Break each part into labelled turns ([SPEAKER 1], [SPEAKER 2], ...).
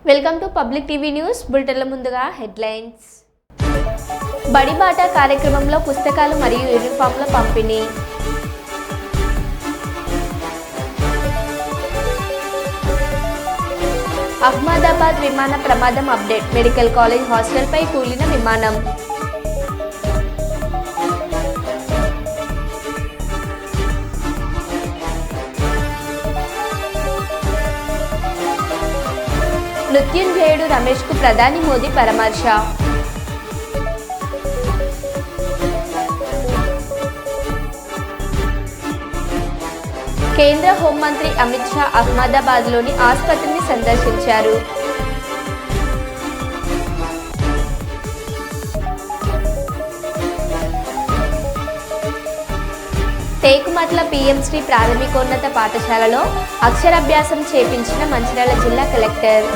[SPEAKER 1] Welcome to public TV news. బులెటిన్ల ముందుగా headlines. బడిబాట కార్యక్రమంలో పుస్తకాలు మరియు యూనిఫామ్ల పంపిణీ. అహ్మదాబాద్ విమాన ప్రమాదం అప్డేట్. మెడికల్ కాలేజ్ హాస్టల్పై కూలిన విమానం. మృత్యుంజయుడు రమేష్కు ప్రధాని మోదీ పరామర్శ. కేంద్ర హోంమంత్రి అమిత్ షా అహ్మదాబాద్లోని ఆసుపత్రిని సందర్శించారు. టేకుమట్ల పిఎంశ్రీ ప్రాథమికోన్నత పాఠశాలలో అక్షరాభ్యాసం చేపించిన మంచిర్యాల జిల్లా కలెక్టర్.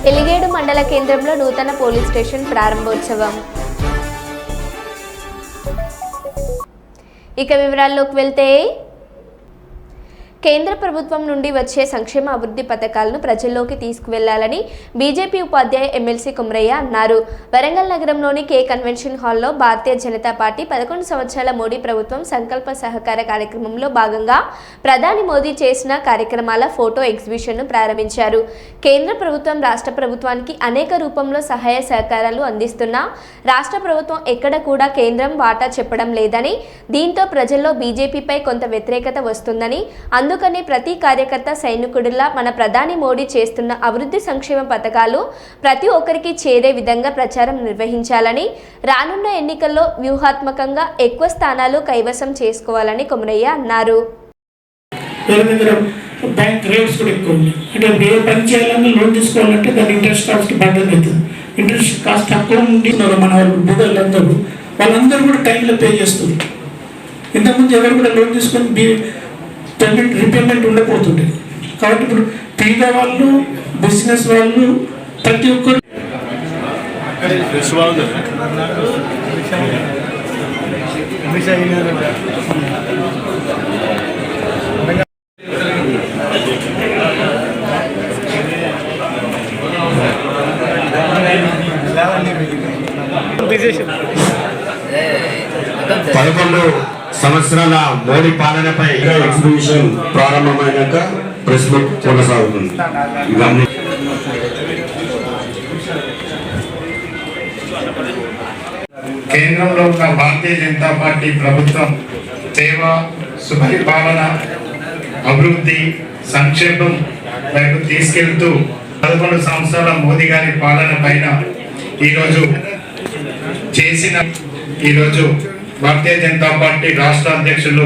[SPEAKER 1] ఎలిగేడు మండల కేంద్రంలో నూతన పోలీస్ స్టేషన్ ప్రారంభోత్సవం. ఇక వివరాల్లోకి వెళ్తే, కేంద్ర ప్రభుత్వం నుండి వచ్చే సంక్షేమ అభివృద్ధి పథకాలను ప్రజల్లోకి తీసుకువెళ్లాలని బీజేపీ ఉపాధ్యాయ ఎమ్మెల్సీ కుమరయ్య అన్నారు. వరంగల్ నగరంలోని కే కన్వెన్షన్ హాల్లో భారతీయ జనతా పార్టీ 11 సంవత్సరాల మోడీ ప్రభుత్వం సంకల్ప సహకార కార్యక్రమంలో భాగంగా ప్రధాని మోదీ చేసిన కార్యక్రమాల ఫోటో ఎగ్జిబిషన్ను ప్రారంభించారు. కేంద్ర ప్రభుత్వం రాష్ట్ర ప్రభుత్వానికి అనేక రూపంలో సహాయ సహకారాలు అందిస్తున్నా రాష్ట్ర ప్రభుత్వం ఎక్కడ కూడా కేంద్రం వాటా చెప్పడం లేదని, దీంతో ప్రజల్లో బీజేపీపై కొంత వ్యతిరేకత వస్తుందని, అందుకని ప్రతి కార్యకర్త సైనికుడిలా మన ప్రధాని మోడీ చేస్తున్న అభివృద్ధి సంక్షేమ పథకాలు ప్రతి ఒక్కరికి చేరే విధంగా ప్రచారం నిర్వహించాలని, రానున్న ఎన్నికల్లో వ్యూహాత్మకంగా ఎక్కువ స్థానాలు కైవసం చేసుకోవాలని కుమరయ్య అన్నారు.
[SPEAKER 2] బ్యాంక్ రేట్స్ కూడా ఎక్కువ ఉన్నాయి. అంటే ఏ పని చేయాలన్నా లోన్ తీసుకోవాలంటే దాని ఇంట్రెస్ట్ కాస్ట్ బర్డన్ అవుతుంది. ఇంట్రెస్ట్ కాస్ట్ తక్కువ ఉండి మన వాళ్ళందరూ కూడా టైంలో పే చేస్తుంది. ఇంతకుముందు ఎవరు కూడా లోన్ తీసుకొని పేమెంట్ రీపేమెంట్ ఉండకపోతుండే. కాబట్టి ఇప్పుడు పేద వాళ్ళు, బిజినెస్ వాళ్ళు, ప్రతి ఒక్కరు
[SPEAKER 3] సంవత్సరాల మోడీ పాలనపై ఎగ్జిబిషన్ ప్రారంభమైనాక ప్రెస్ మీట్ కొనసాగుతుంది.
[SPEAKER 4] కేంద్రంలో ఉన్న భారతీయ జనతా పార్టీ ప్రభుత్వం సేవ, సుపరిపాలన, అభివృద్ధి, సంక్షేమం వైపు తీసుకెళ్తూ 11 సంవత్సరాల మోదీ గారి పాలన పైన ఈరోజు భారతీయ జనతా పార్టీ రాష్ట్ర అధ్యక్షులు,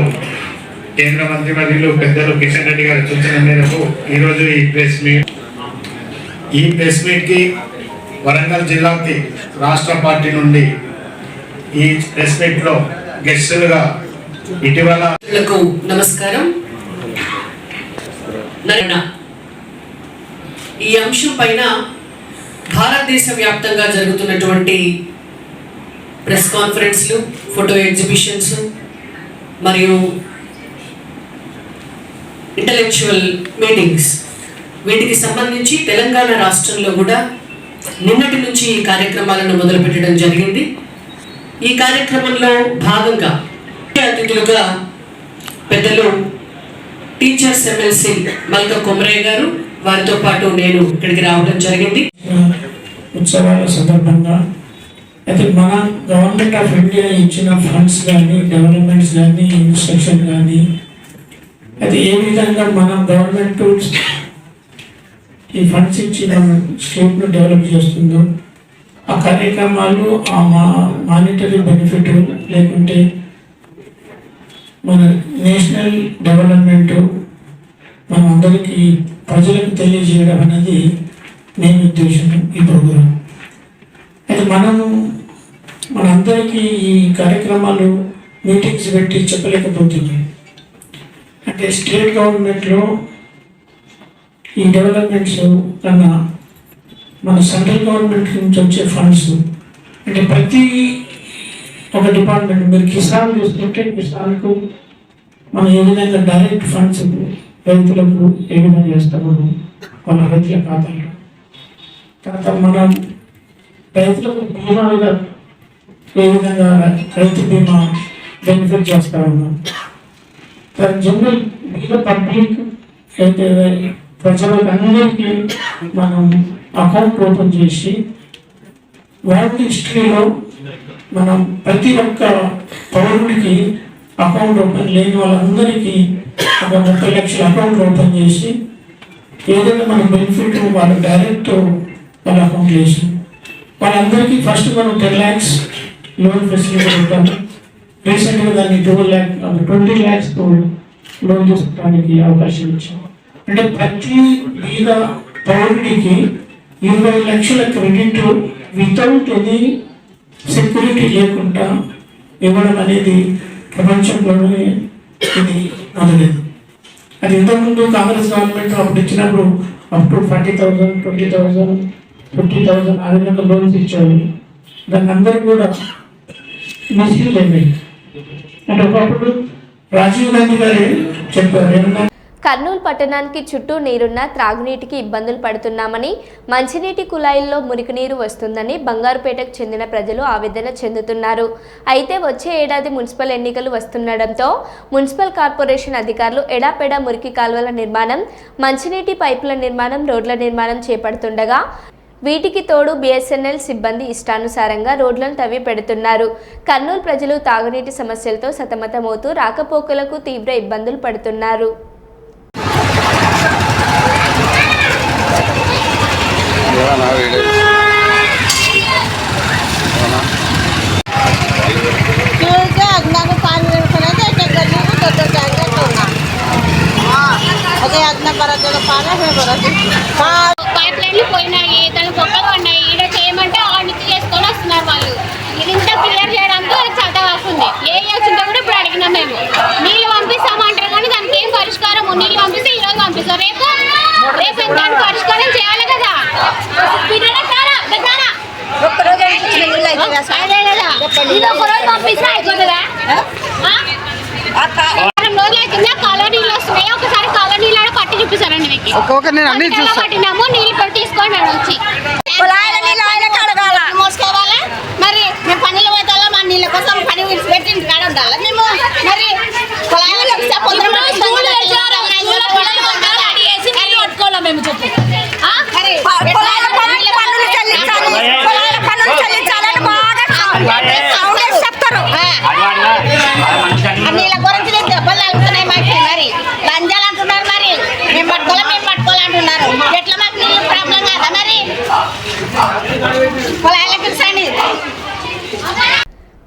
[SPEAKER 4] కేంద్ర మంత్రి వర్యులు పెద్దలు కిషన్ రెడ్డి గారి సూచన మేరకు ఈరోజు ఈ ప్రెస్ మీట్కి వరంగల్ జిల్లాకి రాష్ట్ర పార్టీ నుండి ఈ ప్రెస్ మీట్లో గెస్టులుగా ఇటీవల
[SPEAKER 5] నమస్కారం. ఈ అంశం పైన భారతదేశ వ్యాప్తంగా జరుగుతున్నటువంటి ప్రెస్ కాన్ఫరెన్స్లు, ఫోటో ఎగ్జిబిషన్స్ మరియు ఇంటలెక్చువల్ మీటింగ్స్, వీటికి సంబంధించి తెలంగాణ రాష్ట్రంలో కూడా నిన్నటి నుంచి ఈ కార్యక్రమాలను మొదలుపెట్టడం జరిగింది. ఈ కార్యక్రమంలో భాగంగా అతిథులుగా పెద్దలు టీచర్స్ ఎమ్మెల్సీ మల్క కుమరయ్య గారు, వారితో పాటు నేను ఇక్కడికి రావడం జరిగింది.
[SPEAKER 2] ఉత్సవాల సందర్భంగా అయితే మన గవర్నమెంట్ ఆఫ్ ఇండియా ఇచ్చిన ఫండ్స్ కానీ, డెవలప్మెంట్స్ కానీ, ఇన్స్ట్రక్షన్ కానీ, అది ఏ విధంగా మన గవర్నమెంట్ ఈ ఫండ్స్ ఇచ్చి మన స్టేట్ను డెవలప్ చేస్తుందో ఆ కార్యక్రమాలు, ఆ మానిటరీ బెనిఫిట్ లేకుంటే మన నేషనల్ డెవలప్మెంట్ మన అందరికీ ప్రజలకు తెలియజేయడం అనేది మెయిన్ ఉద్దేశం ఈ ప్రోగ్రాం. అయితే మనందరికీ ఈ కార్యక్రమాలు మీటింగ్స్ పెట్టి చెప్పలేకపోతున్నాయి. అంటే స్టేట్ గవర్నమెంట్లో ఈ డెవలప్మెంట్స్ కన్నా మన సెంట్రల్ గవర్నమెంట్ నుంచి వచ్చే ఫండ్స్ అంటే ప్రతి ఒక డిపార్ట్మెంట్ మీరు కిసాన్ చూస్తుంటే కిసాన్కు మనం ఏ విధంగా డైరెక్ట్ ఫండ్స్ రైతులకు ఏ విధంగా చేస్తాము వాళ్ళ రైతుల ఖాతాలో. తర్వాత మనం రైతులకు బీమాగా ఏ విధంగా రైతు బీమా బెనిఫిట్ చేస్తా ఉన్నాం. తర్వాత జనరల్ బీమా పబ్లిక్ అయితే ప్రజలకు అందరికీ మనం అకౌంట్ ఓపెన్ చేసి వరల్డ్ హిస్టరీలో మనం ప్రతి ఒక్క పౌరుడికి అకౌంట్ ఓపెన్ లేని వాళ్ళందరికీ ఒక 30 లక్షల అకౌంట్ ఓపెన్ చేసి ఏదైనా మన బెనిఫిట్ వాళ్ళు డైరెక్ట్ వాళ్ళ అకౌంట్ చేసి వాళ్ళందరికీ ఫస్ట్ మనం 10 lakhs లోన్ ఫెసిలిటీ పెట్టాము. రీసెంట్గా దాన్ని 20 lakhs లోన్ తీసుకోవడానికి అవకాశం ఇచ్చాము. అంటే ప్రతి బీద పౌరుడికి 20 లక్షల క్రెడిట్ వితౌట్ ఎనీ సెక్యూరిటీ లేకుండా ఇవ్వడం అనేది ప్రపంచంలోనే ఇది మొదలైంది. అది ఇంతకుముందు కాంగ్రెస్ గవర్నమెంట్ అప్పుడు ఇచ్చినప్పుడు అప్ టు 40,000, 20,000, 50,000 ఆ విధంగా లోన్స్ ఇచ్చారు. దాన్ని అందరూ కూడా మిస్యూజ్ అయినాయి. అంటే ఒకప్పుడు రాజీవ్ గాంధీ గారు చెప్పారు ఏమన్నా,
[SPEAKER 1] కర్నూలు పట్టణానికి చుట్టూ నీరున్న త్రాగునీటికి ఇబ్బందులు పడుతున్నామని, మంచినీటి కుళాయిల్లో మురికినీరు వస్తుందని బంగారుపేటకు చెందిన ప్రజలు ఆవేదన చెందుతున్నారు. అయితే వచ్చే ఏడాది మున్సిపల్ ఎన్నికలు వస్తుండటంతో మున్సిపల్ కార్పొరేషన్ అధికారులు ఎడాపెడా మురికి కాలువల నిర్మాణం, మంచినీటి పైపుల నిర్మాణం, రోడ్ల నిర్మాణం చేపడుతుండగా వీటికి తోడు బిఎస్ఎన్ఎల్ సిబ్బంది ఇష్టానుసారంగా రోడ్లను తవ్వి పెడుతున్నారు. కర్నూలు ప్రజలు తాగునీటి సమస్యలతో సతమతమవుతూ రాకపోకలకు తీవ్ర ఇబ్బందులు పడుతున్నారు.
[SPEAKER 6] పైప్ లైన్లు పోయినాయి, దాని గొప్పలు ఉన్నాయి. ఈడ చేయమంటే ఆ నుంచి చేసుకొని వస్తున్నారు వాళ్ళు. ఇది ఇంత క్లియర్ చేయడానికి వాళ్ళకి చట్ట వస్తుంది. ఏ వచ్చిందో కూడా ఇప్పుడు అడిగినాం మేము. నీళ్ళు పంపిస్తామంటారు కానీ దానికి ఏం పరిష్కారం? నీళ్ళు పంపిస్తే ఈ రోజు పంపిస్తారు, రేపు దానికి పరిష్కారం చేయాలి కదా. అదే కదా, ఇది ఒక రోజు పంపిస్తే అయిపోతుందా? రోజుల కింద కాలువ నీళ్ళు వస్తున్నాయి. ఒకసారి కాలువ నీళ్ళు పట్టి చూపిస్తారండి మీకు. పట్టినాము నీళ్ళు తీసుకొని మేము వచ్చి మోసుకోవాలా. మరి మేము పనులు పోతాలా, మా నీళ్ళ కోసం పని విడిచిపెట్టి ఇంటికాడ ఉండాలా మేము. మరి పట్టుకోవాలా మేము చెప్పి నీళ్ళ గురించి దెబ్బలు తగ్గుతున్నాయి మాకు. మరి లంజాలు అంటున్నారు, మరి మేము పట్టుకోవాలంటున్నారు. ఎట్లా మాకు నీళ్ళు ప్రాబ్లం కదా. మరి పొలాలకు పిలిచండి.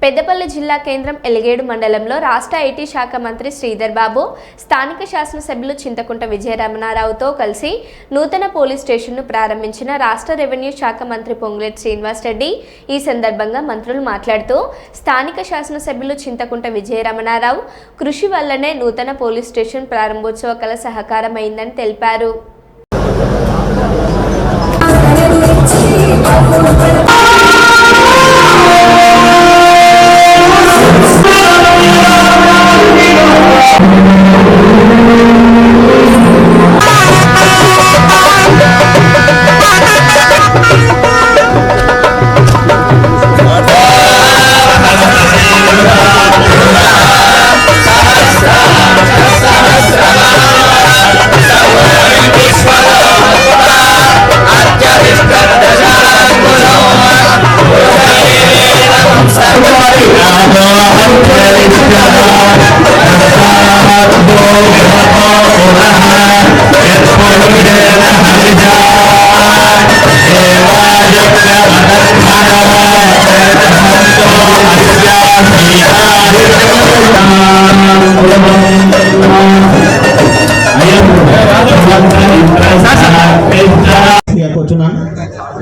[SPEAKER 1] పెద్దపల్లి జిల్లా కేంద్రం ఎలిగేడు మండలంలో రాష్ట్ర ఐటీ శాఖ మంత్రి శ్రీధర్ బాబు స్థానిక శాసనసభ్యులు చింతకుంట విజయరమణారావుతో కలిసి నూతన పోలీస్ స్టేషన్ను ప్రారంభించిన రాష్ట్ర రెవెన్యూ శాఖ మంత్రి పొంగులేటి శ్రీనివాస్ రెడ్డి. ఈ సందర్భంగా మంత్రులు మాట్లాడుతూ స్థానిక శాసనసభ్యులు చింతకుంట విజయరమణారావు కృషి వల్లనే నూతన పోలీస్ స్టేషన్ ప్రారంభోత్సవ కళ సహకారమైందని తెలిపారు.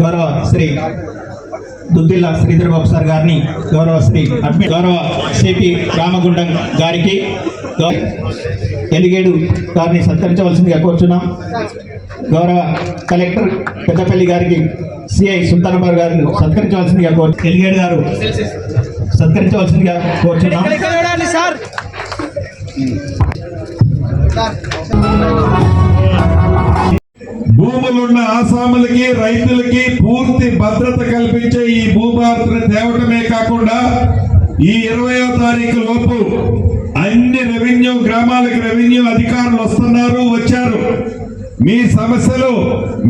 [SPEAKER 7] గౌరవ శ్రీ దుద్దిల్ల శ్రీధర్ బాబు సార్ గారిని, గౌరవ శ్రీ గౌరవ సిపి రామగుండం గారికి, ఎలిగేడు గారిని సత్కరించవలసిందిగా కోరుచున్నాం. గౌరవ కలెక్టర్ పెద్దపల్లి గారికి, సిఐ సుల్తానాబాద్ గారిని సత్కరించవలసిందిగా ఎలిగేడు గారు సత్కరించవలసిందిగా కోరుచున్నాం.
[SPEAKER 8] భూములున్న ఆసాములకి రైతులకి పూర్తి భద్రత కల్పించే ఈ భూభారతిని తేవటమే కాకుండా ఈ 20వ తారీఖు లోపు అన్ని రెవెన్యూ గ్రామాలకు రెవెన్యూ అధికారులు వచ్చారు. మీ సమస్యలు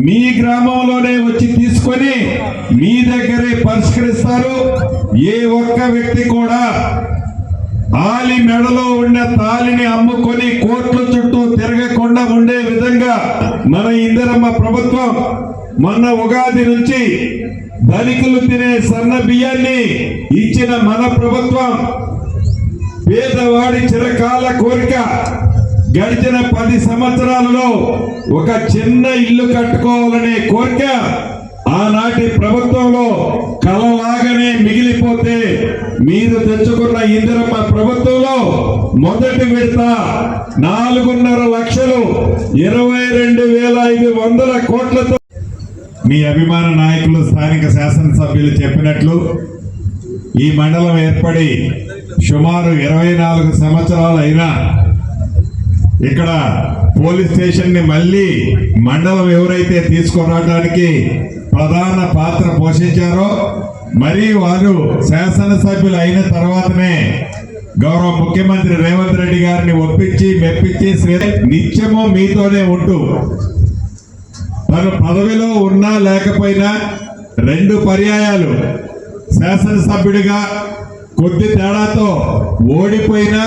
[SPEAKER 8] మీ గ్రామంలోనే వచ్చి తీసుకొని మీ దగ్గరే పరిష్కరిస్తారు. ఏ ఒక్క వ్యక్తి కూడా ఆలి మెడలో ఉన్న తాలిని అమ్ముకొని కోర్టుల చుట్టూ తిరగకుండా ఉండే విధంగా మన ఇందిరమ్మ ప్రభుత్వం మొన్న ఉగాది నుంచి ధనికులు తినే సన్న బియ్యాన్ని ఇచ్చిన మన ప్రభుత్వం పేదవాడి చిరకాల కోరిక గడిచిన 10 సంవత్సరాలలో ఒక చిన్న ఇల్లు కట్టుకోవాలనే కోరిక ఆనాటి ప్రభుత్వంలో కలలాగానే మిగిలిపోతే మీరు తెచ్చుకున్న ఇందిరమ్మ ప్రభుత్వంలో మొదటి విడత 4.5 లక్షలు 22,500 కోట్లతో మీ అభిమాన నాయకులు స్థానిక శాసనసభ్యులు చెప్పినట్లు ఈ మండలం ఏర్పడి సుమారు 24 సంవత్సరాలు అయినా ఇక్కడ పోలీస్ స్టేషన్ ని మళ్ళీ మండలం ఎవరైతే తీసుకురావడానికి ప్రధాన పాత్ర పోషించారో మరి వారు శాసనసభ్యులు అయిన తర్వాతనే గౌరవ ముఖ్యమంత్రి రేవంత్ రెడ్డి గారిని ఒప్పించి మెప్పించి నిత్యము మీతోనే ఉంటూ తను పదవిలో ఉన్నా లేకపోయినా 2 పర్యాయాలు శాసనసభ్యుడిగా కొద్ది తేడాతో ఓడిపోయినా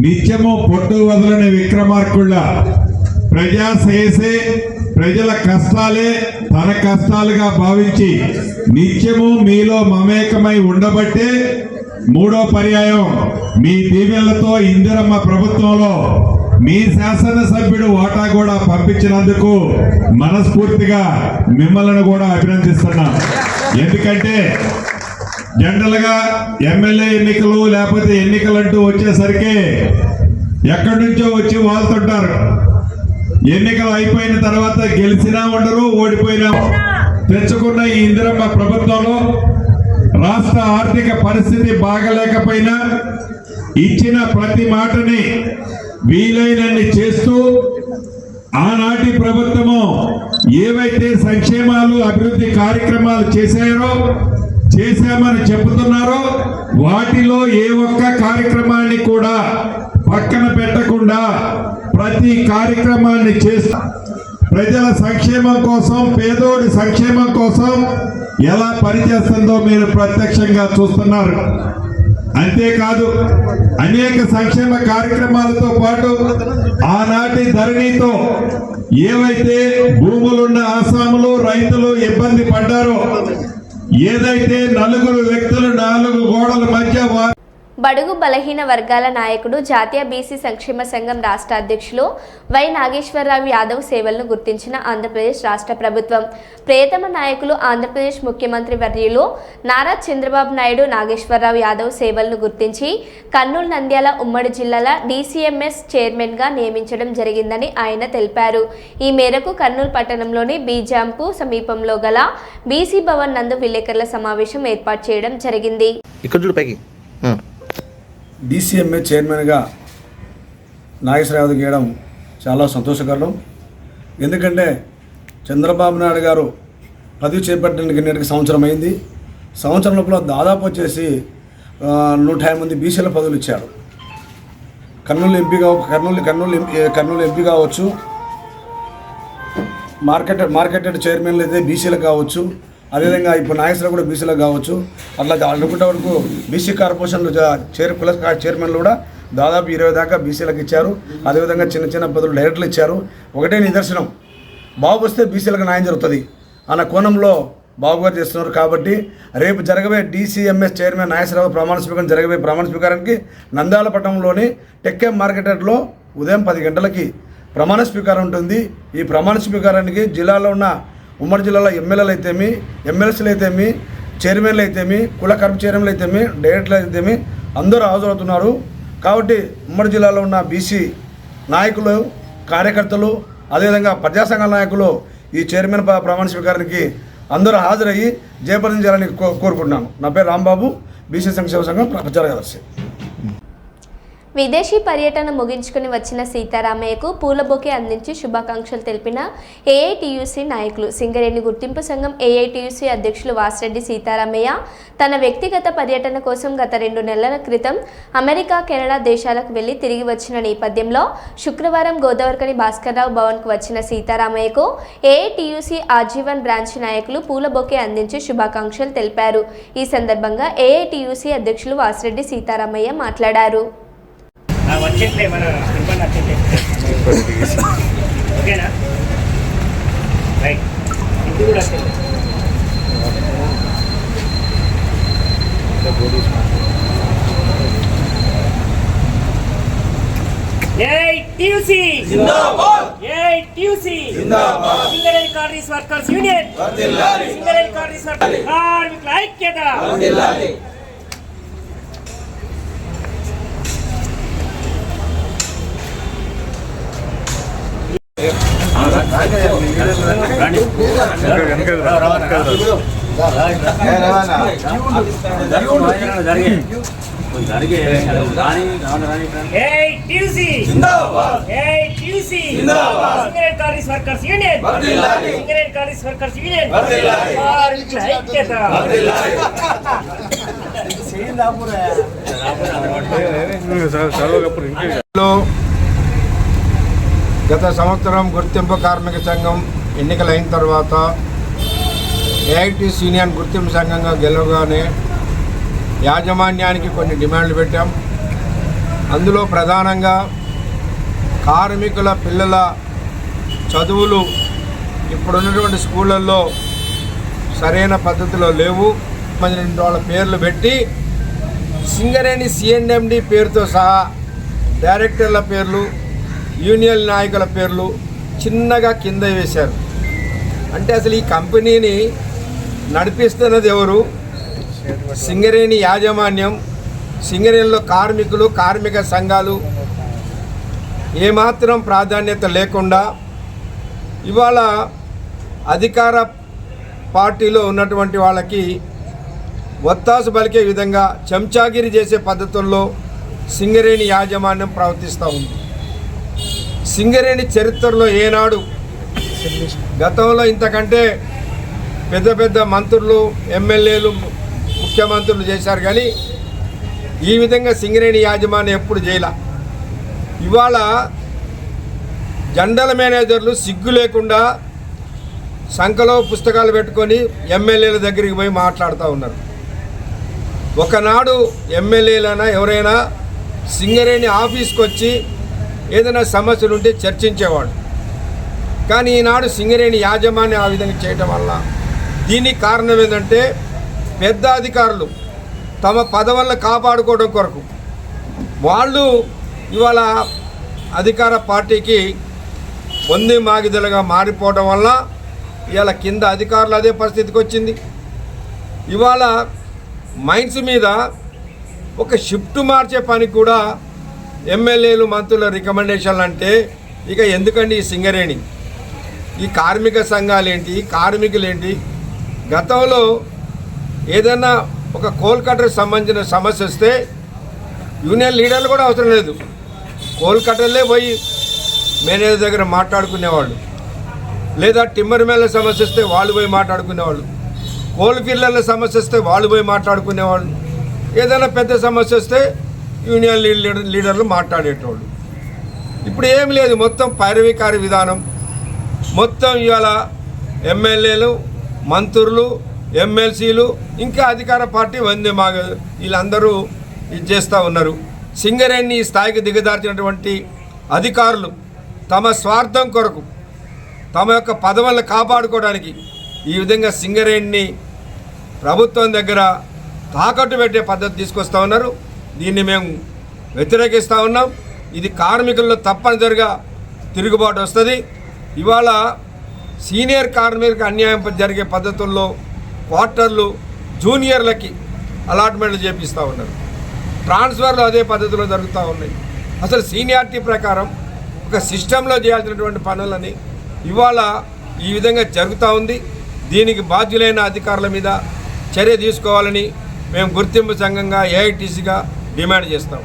[SPEAKER 8] నిత్యము పొట్టు వదలని విక్రమార్కుళ్ళ ప్రజాసేసే ప్రజల కష్టాలే తన కష్టాలుగా భావించి నిత్యము మీలో మమేకమై ఉండబట్టే 3వ పర్యాయం మీ దీవెనలతో ఇందిరమ్మ ప్రభుత్వంలో మీ శాసనసభ్యుడు వాటా కూడా పంపించినందుకు మనస్ఫూర్తిగా మిమ్మల్ని కూడా అభినందిస్తున్నాం. ఎందుకంటే జనరల్ గా ఎమ్మెల్యే ఎన్నికలు లేకపోతే ఎన్నికలంటూ వచ్చేసరికి ఎక్కడి నుంచో వచ్చి వాళ్తుంటారు. ఎన్నికలు అయిపోయిన తర్వాత గెలిచినా ఉండరు, ఓడిపోయినా. తెచ్చుకున్న ఈ ఇందిరమ్మ ప్రభుత్వంలో రాష్ట్ర ఆర్థిక పరిస్థితి బాగలేకపోయినా ఇచ్చిన ప్రతి మాటని వీలైనన్ని చేస్తూ ఆనాటి ప్రభుత్వము ఏవైతే సంక్షేమాలు అభివృద్ధి కార్యక్రమాలు చేశామని చెబుతున్నారో వాటిలో ఏ ఒక్క కార్యక్రమాన్ని కూడా పక్కన పెట్టకుండా ప్రతి కార్యక్రమాన్ని చేస్తూ ప్రజల సంక్షేమం కోసం, పేదోడి సంక్షేమం కోసం ఎలా పనిచేస్తుందో మీరు ప్రత్యక్షంగా చూస్తున్నారు. అంతేకాదు అనేక సంక్షేమ కార్యక్రమాలతో పాటు ఆనాటి ధరణితో ఏవైతే భూములున్న ఆసాములు రైతులు ఇబ్బంది పడ్డారో, ఏదైతే 4 వ్యక్తులు 4 గోడల మధ్య
[SPEAKER 1] బడుగు బలహీన వర్గాల నాయకుడు జాతీయ బీసీ సంక్షేమ సంఘం రాష్ట్ర అధ్యక్షులు వై నాగేశ్వరరావు యాదవ్ సేవలను గుర్తించిన ఆంధ్రప్రదేశ్ రాష్ట్ర ప్రభుత్వం. ప్రియతమ నాయకులు ఆంధ్రప్రదేశ్ ముఖ్యమంత్రి వర్యులు నారా చంద్రబాబు నాయుడు నాగేశ్వరరావు యాదవ్ సేవలను గుర్తించి కర్నూలు, నంద్యాల ఉమ్మడి జిల్లాల DCMS చైర్మన్గా నియమించడం జరిగిందని ఆయన తెలిపారు. ఈ మేరకు కర్నూలు పట్టణంలోని బీజాంపు సమీపంలో గల బీసీ భవన్ నందు విలేకరుల సమావేశం ఏర్పాటు చేయడం జరిగింది.
[SPEAKER 9] DCMA చైర్మన్గా నాగేశ్వరరావు గీయడం చాలా సంతోషకరం. ఎందుకంటే చంద్రబాబు నాయుడు గారు పదవి చేపట్టడానికి నేటికి సంవత్సరం అయింది. సంవత్సరం లోపల దాదాపు వచ్చేసి 150 మంది బీసీల పదవులు ఇచ్చాడు. కర్నూలు ఎంపీ కావచ్చు, మార్కెటెడ్ చైర్మన్లు అయితే బీసీలు కావచ్చు, అదేవిధంగా ఇప్పుడు నాగేశ్వరరావు కూడా బీసీలకు కావచ్చు. అట్లా అనుకుంటే వరకు బీసీ కార్పొరేషన్ కుల చైర్మన్లు కూడా దాదాపు 20 దాకా బీసీలకు ఇచ్చారు. అదేవిధంగా చిన్న చిన్న పదవులు డైరెక్టర్లు ఇచ్చారు. ఒకటే నిదర్శనం, బాబు వస్తే బీసీలకు న్యాయం జరుగుతుంది అన్న కోణంలో బాబు గారు చేస్తున్నారు. కాబట్టి రేపు జరగబోయే DCMS చైర్మన్ నాగేశ్వరరావు జరగబోయే ప్రమాణ స్వీకారానికి నంద్యాల పట్టణంలోని టెక్కెం మార్కెట్లో ఉదయం 10 గంటలకి ప్రమాణ స్వీకారం ఉంటుంది. ఈ ప్రమాణ స్వీకారానికి జిల్లాలో ఉన్న ఉమ్మడి జిల్లాలో ఎమ్మెల్యేలు అయితేమి, ఎమ్మెల్సీలు అయితేమి, చైర్మన్లు అయితేమి, కుల కరపు చైర్మన్లు అయితేమి, డైరెక్టర్లు అయితేమి అందరూ హాజరవుతున్నారు. కాబట్టి ఉమ్మడి జిల్లాలో ఉన్న బీసీ నాయకులు, కార్యకర్తలు, అదేవిధంగా ప్రజా సంఘాల నాయకులు ఈ చైర్మన్ ప్రమాణ స్వీకారానికి అందరూ హాజరయ్యి జయప్రదం చేయాలని కోరుకుంటున్నాను. నా పేరు రాంబాబు, బీసీ సంక్షేమ సంఘం ప్రచార కార్యదర్శి.
[SPEAKER 1] విదేశీ పర్యటన ముగించుకుని వచ్చిన సీతారామయ్యకు పూల బొకే అందించి శుభాకాంక్షలు తెలిపిన ఏఐటియుసి నాయకులు. సింగరేణి గుర్తింపు సంఘం ఏఐటియుసి అధ్యక్షులు వాసిరెడ్డి సీతారామయ్య తన వ్యక్తిగత పర్యటన కోసం గత 2 నెలల క్రితం అమెరికా, కెనడా దేశాలకు వెళ్లి తిరిగి వచ్చిన నేపథ్యంలో శుక్రవారం గోదావరికని భాస్కర్రావు భవన్కు వచ్చిన సీతారామయ్యకు ఏఐటియుసి ఆజీవన్ బ్రాంచ్ నాయకులు పూల బొకే అందించి శుభాకాంక్షలు తెలిపారు. ఈ సందర్భంగా ఏఐటియుసి అధ్యక్షులు వాసిరెడ్డి సీతారామయ్య మాట్లాడారు.
[SPEAKER 10] వచ్చేట్లే మన ఇబ్బంది వచ్చేట్లే ఓకేనా రైట్ ఇది కూడా వచ్చేట్లే ఏఐటియుసి జిందాబాద్ ఏఐటియుసి జిందాబాద్ సింగరేణి కార్మిక వర్కర్స్ యూనియన్ వర్ధిల్లాలి సింగరేణి కార్మిక వర్కర్స్ కార్మికుల ఐక్యత వర్ధిల్లాలి
[SPEAKER 9] గత సంవత్సరం గుర్తింపు కార్మిక సంఘం ఎన్నికలైన తర్వాత ఏఐటియుసి యూనియన్ గుర్తింపు సంఘంగా గెలవగానే యాజమాన్యానికి కొన్ని డిమాండ్లు పెట్టాం. అందులో ప్రధానంగా కార్మికుల పిల్లల చదువులు ఇప్పుడున్నటువంటి స్కూళ్ళల్లో సరైన పద్ధతిలో లేవు. వాళ్ళ పేర్లు పెట్టి సింగరేణి సిఎండి పేరుతో సహా డైరెక్టర్ల పేర్లు, యూనియన్ నాయకుల పేర్లు చిన్నగా కింద వేశారు. అంటే అసలు ఈ కంపెనీని నడిపిస్తున్నది ఎవరు? సింగరేణి యాజమాన్యం. సింగరేణిలో కార్మికులు, కార్మిక సంఘాలు ఏమాత్రం ప్రాధాన్యత లేకుండా ఇవాళ అధికార పార్టీలో ఉన్నటువంటి వాళ్ళకి ఒత్తాసు పలికే విధంగా చెంచాగిరి చేసే పద్ధతుల్లో సింగరేణి యాజమాన్యం ప్రవర్తిస్తూ ఉంది. సింగరేణి చరిత్రలో ఏనాడు గతంలో ఇంతకంటే పెద్ద పెద్ద మంత్రులు, ఎమ్మెల్యేలు, ముఖ్యమంత్రులు చేశారు, కానీ ఈ విధంగా సింగరేణి యాజమాన్యం ఎప్పుడు చేయలే. ఇవాళ జనరల్ మేనేజర్లు సిగ్గు లేకుండా సంఖలో పుస్తకాలు పెట్టుకొని ఎమ్మెల్యేల దగ్గరికి పోయి మాట్లాడుతూ ఉన్నారు. ఒకనాడు ఎమ్మెల్యేలైనా ఎవరైనా సింగరేణి ఆఫీస్కి వచ్చి ఏదైనా సమస్యలు ఉంటే చర్చించేవాడు. కానీ ఈనాడు సింగరేణి యాజమాన్యం ఆ విధంగా చేయటం వల్ల దీనికి కారణం ఏంటంటే పెద్ద అధికారులు తమ పదవులను కాపాడుకోవడం కొరకు వాళ్ళు ఇవాళ అధికార పార్టీకి పొంది మాగిదలుగా మారిపోవడం వల్ల ఇవాళ కింద అధికారులు అదే పరిస్థితికి వచ్చింది. ఇవాళ మైన్స్ మీద ఒక షిఫ్ట్ మార్చే పని కూడా ఎమ్మెల్యేలు, మంత్రుల రికమెండేషన్లు అంటే ఇక ఎందుకండి ఈ సింగరేణి? ఈ కార్మిక సంఘాలేంటి, కార్మికులేంటి? గతంలో ఏదైనా ఒక కోల్ కట్టర్కి సంబంధించిన సమస్య వస్తే యూనియన్ లీడర్లు కూడా అవసరం లేదు, కోల్ కట్టర్లే పోయి మేనేజర్ దగ్గర మాట్లాడుకునేవాళ్ళు. లేదా టిమ్మర్ మేళ సమస్య వస్తే వాళ్ళు పోయి మాట్లాడుకునేవాళ్ళు. కోల్ ఫీల్డర్ల సమస్య వస్తే వాళ్ళు పోయి మాట్లాడుకునేవాళ్ళు. ఏదైనా పెద్ద సమస్య వస్తే యూనియన్ లీడర్లు మాట్లాడేటోళ్ళు. ఇప్పుడు ఏమి లేదు, మొత్తం పైరవికారి విధానం. మొత్తం ఇవాళ ఎమ్మెల్యేలు, మంత్రులు, ఎమ్మెల్సీలు, ఇంకా అధికార పార్టీ వందే మాగ వీళ్ళందరూ ఇది చేస్తూ ఉన్నారు. సింగరేణి స్థాయికి దిగదార్చినటువంటి అధికారులు తమ స్వార్థం కొరకు, తమ యొక్క పదవులను కాపాడుకోవడానికి ఈ విధంగా సింగరేణిని ప్రభుత్వం దగ్గర తాకట్టు పెట్టే పద్ధతి తీసుకొస్తూ ఉన్నారు. దీన్ని మేము వ్యతిరేకిస్తూ ఉన్నాం. ఇది కార్మికుల్లో తప్పనిసరిగా తిరుగుబాటు వస్తుంది. ఇవాళ సీనియర్ కార్మికులకు అన్యాయం జరిగే పద్ధతుల్లో క్వార్టర్లు జూనియర్లకి అలాట్మెంట్లు చేపిస్తూ ఉన్నారు. ట్రాన్స్ఫర్లు అదే పద్ధతిలో జరుగుతూ ఉన్నాయి. అసలు సీనియారిటీ ప్రకారం ఒక సిస్టంలో చేయాల్సినటువంటి పనులని ఇవాళ ఈ విధంగా జరుగుతూ ఉంది. దీనికి బాధ్యులైన అధికారుల మీద చర్య తీసుకోవాలని మేము గుర్తింపు సంఘంగా ఏఐటీసీగా డిమాండ్ చేస్తాం.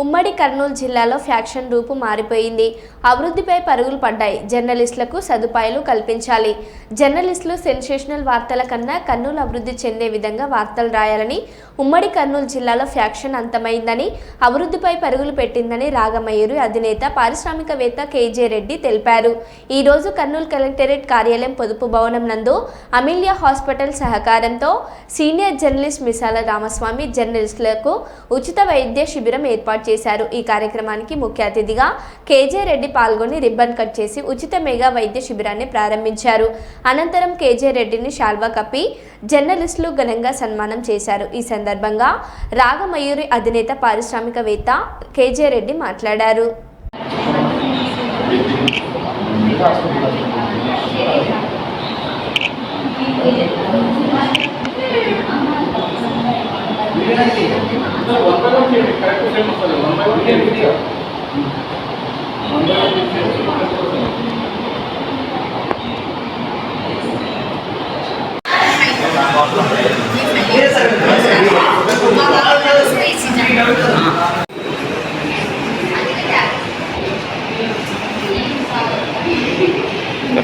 [SPEAKER 1] ఉమ్మడి కర్నూలు జిల్లాలో ఫ్యాక్షన్ రూపు మారిపోయింది. అభివృద్ధిపై పరుగులు పడ్డాయి. జర్నలిస్టులకు సదుపాయాలు కల్పించాలి. జర్నలిస్టులు సెన్సేషనల్ వార్తల కన్నా కర్నూలు అభివృద్ధి చెందే విధంగా వార్తలు రాయాలని, ఉమ్మడి కర్నూలు జిల్లాలో ఫ్యాక్షన్ అంతమైందని, అభివృద్ధిపై పరుగులు పెట్టిందని రాగమయూరి అధినేత పారిశ్రామికవేత్త కేజే రెడ్డి తెలిపారు. ఈ రోజు కర్నూలు కలెక్టరేట్ కార్యాలయం పొదుపు భవనం నందు అమిలియా హాస్పిటల్ సహకారంతో సీనియర్ జర్నలిస్ట్ మిసాల రామస్వామి జర్నలిస్టులకు ఉచిత వైద్య శిబిరం ఏర్పాటు చేశారు. ఈ కార్యక్రమానికి ముఖ్య అతిథిగా కేజే రెడ్డి పాల్గొని రిబ్బన్ కట్ చేసి ఉచిత మెగా వైద్య శిబిరాన్ని ప్రారంభించారు. అనంతరం కేజే రెడ్డిని శాల్వా కప్పి జర్నలిస్టులు ఘనంగా సన్మానం చేశారు. ఈ సందర్భంగా రాగమయూరి అధినేత పారిశ్రామికవేత్త కేజే రెడ్డి మాట్లాడారు.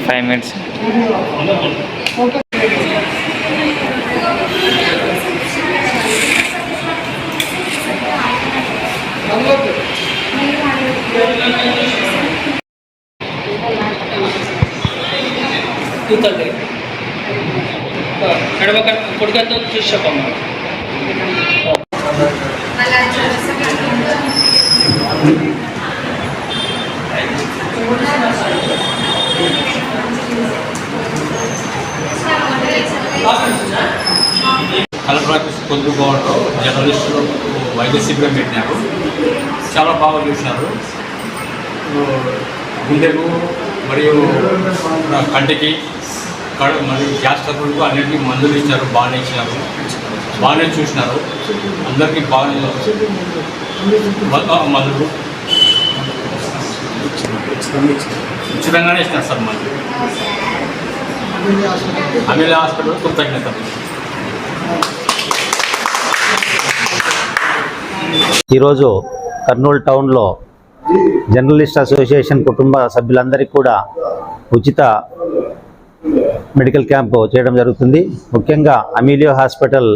[SPEAKER 11] Five minutes.
[SPEAKER 10] కొడుకంతా చూసి చెప్పమ్మా.
[SPEAKER 12] కలెక్టర్ ఆఫీస్ పొద్దు గోవడంలో జర్నలిస్టులు వైద్య శిబిరం పెట్టినారు. చాలా బాగా చూసినారు. గుండెకు మరియు కంటికి మరియు గ్యాస్ ట్రబుల్కు అన్నింటికీ మందులు ఇచ్చారు. బాగానే ఇచ్చినారు, బాగానే చూసినారు. అందరికీ బాగా మందులు ఉచితంగానే ఇచ్చినారు సార్. మందులు అమిలియా హాస్పిటల్ కృతజ్ఞతలు.
[SPEAKER 13] ఈరోజు కర్నూలు టౌన్లో జర్నలిస్ట్ అసోసియేషన్ కుటుంబ సభ్యులందరికీ కూడా ఉచిత మెడికల్ క్యాంపు చేయడం జరుగుతుంది. ముఖ్యంగా అమిలియా హాస్పిటల్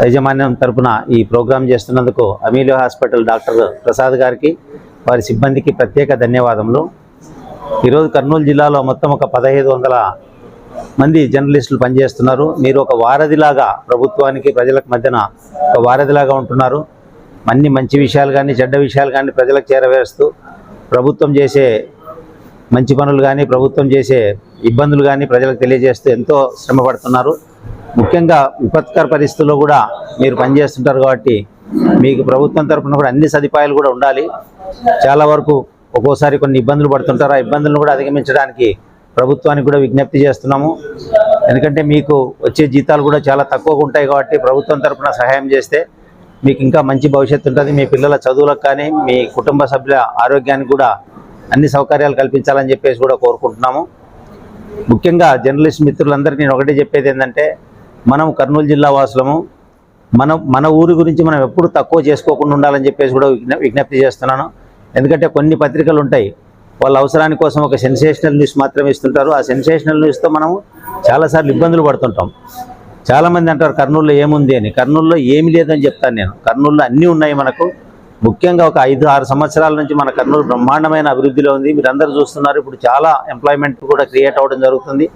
[SPEAKER 13] యాజమాన్యం తరపున ఈ ప్రోగ్రాం చేస్తున్నందుకు అమిలియా హాస్పిటల్ డాక్టర్ ప్రసాద్ గారికి, వారి సిబ్బందికి ప్రత్యేక ధన్యవాదములు. ఈరోజు కర్నూలు జిల్లాలో మొత్తం ఒక 1500 మంది జర్నలిస్టులు పనిచేస్తున్నారు. మీరు ఒక వారధిలాగా ప్రభుత్వానికి ప్రజలకు మధ్యన ఒక వారధిలాగా ఉంటున్నారు. అన్ని మంచి విషయాలు కానీ చెడ్డ విషయాలు కానీ ప్రజలకు చేరవేస్తూ ప్రభుత్వం చేసే మంచి పనులు కానీ ప్రభుత్వం చేసే ఇబ్బందులు కానీ ప్రజలకు తెలియజేస్తూ ఎంతో శ్రమ పడుతున్నారు. ముఖ్యంగా విపత్కర పరిస్థితుల్లో కూడా మీరు పనిచేస్తుంటారు కాబట్టి మీకు ప్రభుత్వం తరఫున కూడా అన్ని సదుపాయాలు కూడా ఉండాలి. చాలా వరకు ఒక్కోసారి కొన్ని ఇబ్బందులు పడుతుంటారు. ఆ ఇబ్బందులను కూడా అధిగమించడానికి ప్రభుత్వానికి కూడా విజ్ఞప్తి చేస్తున్నాము. ఎందుకంటే మీకు వచ్చే జీతాలు కూడా చాలా తక్కువగా ఉంటాయి కాబట్టి ప్రభుత్వం తరఫున సహాయం చేస్తే మీకు ఇంకా మంచి భవిష్యత్తు ఉంటుంది. మీ పిల్లల చదువులకు కానీ మీ కుటుంబ సభ్యుల ఆరోగ్యానికి కూడా అన్ని సౌకర్యాలు కల్పించాలని చెప్పేసి కూడా కోరుకుంటున్నాము. ముఖ్యంగా జర్నలిస్ట్ మిత్రులందరికీ నేను ఒకటే చెప్పేది ఏంటంటే, మనం కర్నూలు జిల్లా వాసులము. మన ఊరి గురించి మనం ఎప్పుడు తక్కువ చేసుకోకుండా ఉండాలని చెప్పేసి కూడా విజ్ఞప్తి చేస్తున్నాను. ఎందుకంటే కొన్ని పత్రికలు ఉంటాయి, వాళ్ళ అవసరాని కోసం ఒక సెన్సేషనల్ న్యూస్ మాత్రమే ఇస్తుంటారు. ఆ సెన్సేషనల్ న్యూస్తో మనము చాలాసార్లు ఇబ్బందులు పడుతుంటాం. చాలామంది అంటారు కర్నూలులో ఏముంది అని. కర్నూలులో ఏమి లేదని చెప్తాను నేను. కర్నూలులో అన్నీ ఉన్నాయి మనకు. ముఖ్యంగా ఒక 5-6 సంవత్సరాల నుంచి మన కర్నూలు బ్రహ్మాండమైన అభివృద్ధిలో ఉంది. మీరు అందరూ చూస్తున్నారు. ఇప్పుడు చాలా ఎంప్లాయ్మెంట్ కూడా క్రియేట్ అవ్వడం జరుగుతుంది.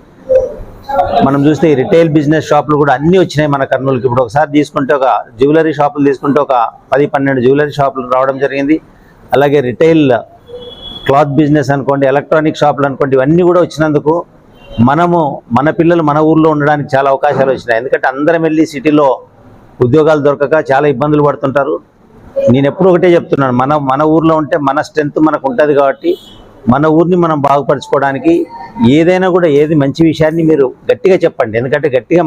[SPEAKER 13] మనం చూస్తే ఈ రిటైల్ బిజినెస్ షాపులు కూడా అన్నీ వచ్చినాయి మన కర్నూలుకి. ఇప్పుడు ఒకసారి తీసుకుంటే ఒక జ్యువెలరీ షాపులు తీసుకుంటే ఒక 10-12 జ్యువెలరీ షాపులు రావడం జరిగింది. అలాగే రిటైల్ క్లాత్ బిజినెస్ అనుకోండి, ఎలక్ట్రానిక్ షాపులు అనుకోండి, ఇవన్నీ కూడా వచ్చినందుకు మన పిల్లలు మన ఊర్లో ఉండడానికి చాలా అవకాశాలు వచ్చినాయి. ఎందుకంటే అందరం వెళ్ళి సిటీలో ఉద్యోగాలు దొరకక చాలా ఇబ్బందులు పడుతుంటారు. నేను ఎప్పుడు ఒకటే చెప్తున్నాను, మన ఊర్లో ఉంటే మన స్ట్రెంత్ మనకు ఉంటుంది కాబట్టి మన ఊరిని మనం బాగుపరచుకోవడానికి ఏదైనా కూడా ఏది మంచి విషయాన్ని మీరు గట్టిగా చెప్పండి. ఎందుకంటే గట్టిగా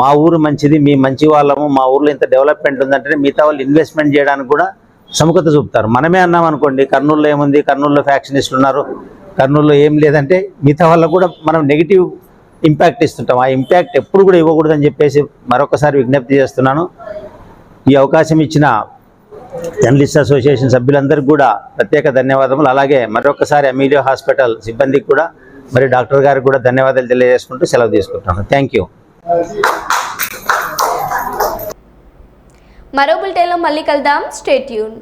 [SPEAKER 13] మా ఊరు మంచిది, మీ మంచి వాళ్ళము, మా ఊర్లో ఇంత డెవలప్మెంట్ ఉందంటే మిగతా వాళ్ళు ఇన్వెస్ట్మెంట్ చేయడానికి కూడా సముఖత చూపుతారు. మనమే అన్నాం అనుకోండి కర్నూలులో ఏముంది, కర్నూలులో ఫ్యాక్షనిస్టులు ఉన్నారు, కర్నూలులో ఏం లేదంటే మిగతా వాళ్ళకు కూడా మనం నెగిటివ్ ఇంపాక్ట్ ఇస్తుంటాం. ఆ ఇంపాక్ట్ ఎప్పుడు కూడా ఇవ్వకూడదని చెప్పేసి మరొకసారి విజ్ఞప్తి చేస్తున్నాను. ఈ అవకాశం ఇచ్చిన జర్నలిస్ట్ అసోసియేషన్ సభ్యులందరికీ కూడా ప్రత్యేక ధన్యవాదములు. అలాగే మరొకసారి అమీలియో హాస్పిటల్ సిబ్బందికి కూడా మరి డాక్టర్ గారికి కూడా ధన్యవాదాలు తెలియజేసుకుంటూ సెలవు తీసుకుంటున్నాను. Thank you.
[SPEAKER 1] మరో బులెటిన్లో మళ్ళీ కలుద్దాం. Stay tune.